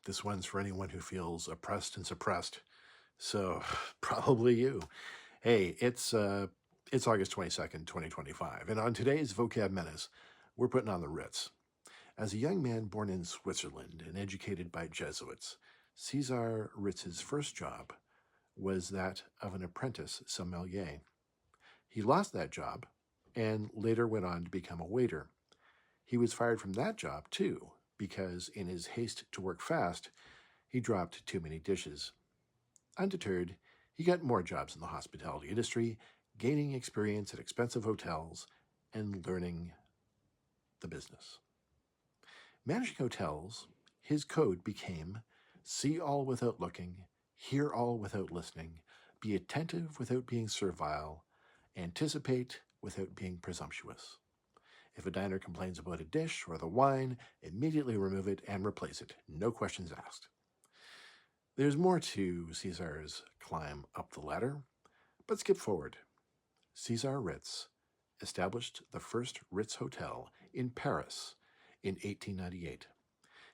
This one's for anyone who feels oppressed and suppressed. So, probably you. Hey, it's August 22nd, 2025, and on today's Vocab Menace, we're putting on the Ritz. As a young man born in Switzerland and educated by Jesuits, Cesar Ritz's first job was that of an apprentice sommelier. He lost that job and later went on to become a waiter. He was fired from that job, too, because in his haste to work fast, he dropped too many dishes. Undeterred, he got more jobs in the hospitality industry, gaining experience at expensive hotels and learning the business. Managing hotels, his code became see all without looking, hear all without listening, be attentive without being servile, anticipate without being presumptuous. If a diner complains about a dish or the wine, immediately remove it and replace it, no questions asked. There's more to Cesar's climb up the ladder, but skip forward. Cesar Ritz established the first Ritz Hotel in Paris in 1898.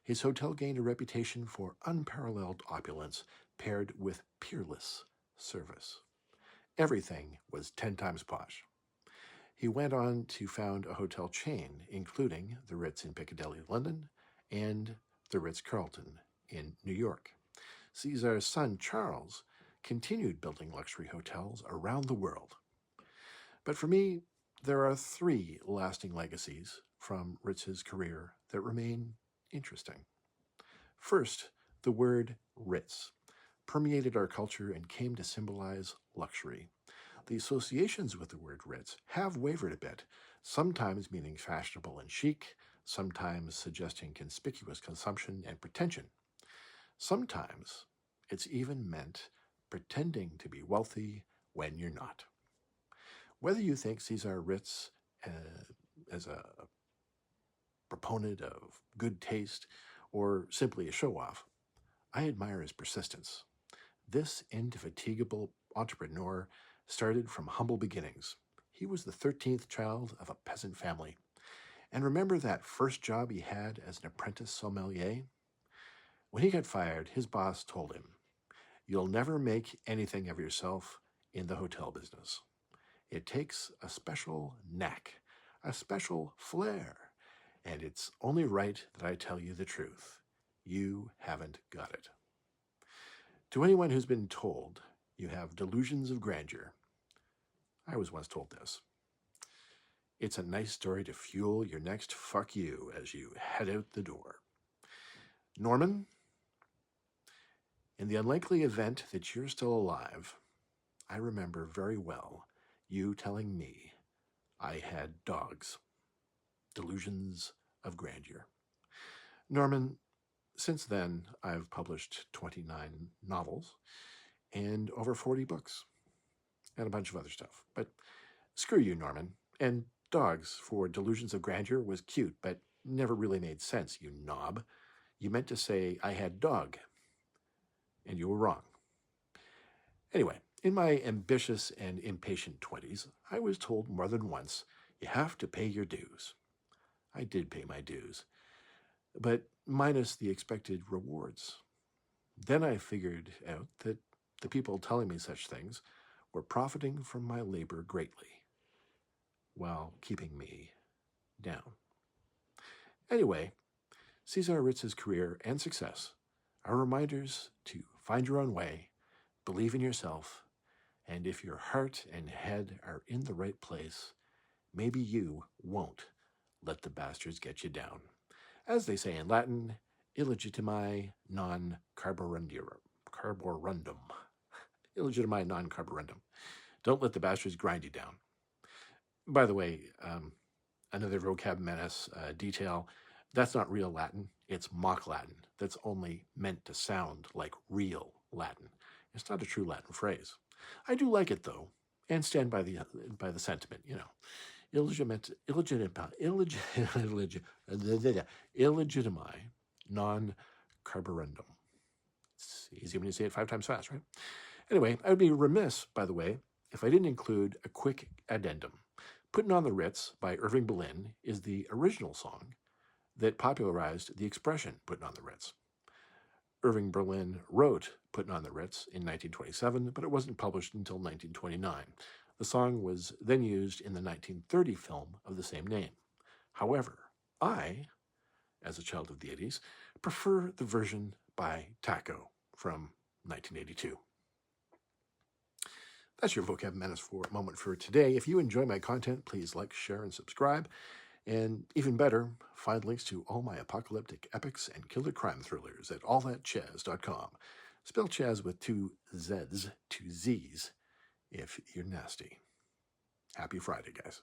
His hotel gained a reputation for unparalleled opulence paired with peerless service. Everything was 10 times posh. He went on to found a hotel chain, including the Ritz in Piccadilly, London, and the Ritz-Carlton in New York. Cesar's son, Charles, continued building luxury hotels around the world. But for me, there are three lasting legacies from Ritz's career that remain interesting. First, the word Ritz permeated our culture and came to symbolize luxury. The associations with the word Ritz have wavered a bit, sometimes meaning fashionable and chic, sometimes suggesting conspicuous consumption and pretension. Sometimes it's even meant pretending to be wealthy when you're not. Whether you think Cesar Ritz as a proponent of good taste or simply a show-off, I admire his persistence. This indefatigable entrepreneur started from humble beginnings. He was the 13th child of a peasant family. And remember that first job he had as an apprentice sommelier? When he got fired, his boss told him, "You'll never make anything of yourself in the hotel business. It takes a special knack, a special flair, and it's only right that I tell you the truth. You haven't got it." To anyone who's been told you have delusions of grandeur, I was once told this. It's a nice story to fuel your next fuck you as you head out the door. Norman, in the unlikely event that you're still alive, I remember very well you telling me I had dogs. Delusions of grandeur. Norman, since then, I've published 29 novels and over 40 books and a bunch of other stuff. But screw you, Norman. And dogs for delusions of grandeur was cute, but never really made sense, you knob. You meant to say I had dog, and you were wrong. Anyway, in my ambitious and impatient 20s, I was told more than once, you have to pay your dues. I did pay my dues, but minus the expected rewards. Then I figured out that the people telling me such things were profiting from my labor greatly, while keeping me down. Anyway, Cesar Ritz's career and success are reminders to find your own way, believe in yourself, and if your heart and head are in the right place, maybe you won't let the bastards get you down. As they say in Latin, illegitimi non carborundum. Illegitimi non carborundum. Don't let the bastards grind you down. By the way, another vocab menace detail, that's not real Latin, it's mock Latin. That's only meant to sound like real Latin. It's not a true Latin phrase. I do like it though, and stand by the sentiment, you know. Illegitimi non carborundum. It's easy when you say it 5 times fast, right? Anyway, I would be remiss, by the way, if I didn't include a quick addendum. Putting on the Ritz by Irving Berlin is the original song that popularized the expression putting on the Ritz. Irving Berlin wrote Puttin' on the Ritz in 1927, but it wasn't published until 1929. The song was then used in the 1930 film of the same name. However, I, as a child of the 80s, prefer the version by Taco from 1982. That's your vocab menace for moment for today. If you enjoy my content, please like, share, and subscribe. And even better, find links to all my apocalyptic epics and killer crime thrillers at allthatchaz.com. Spell Chaz with 2 Z's, 2 Z's, if you're nasty. Happy Friday, guys.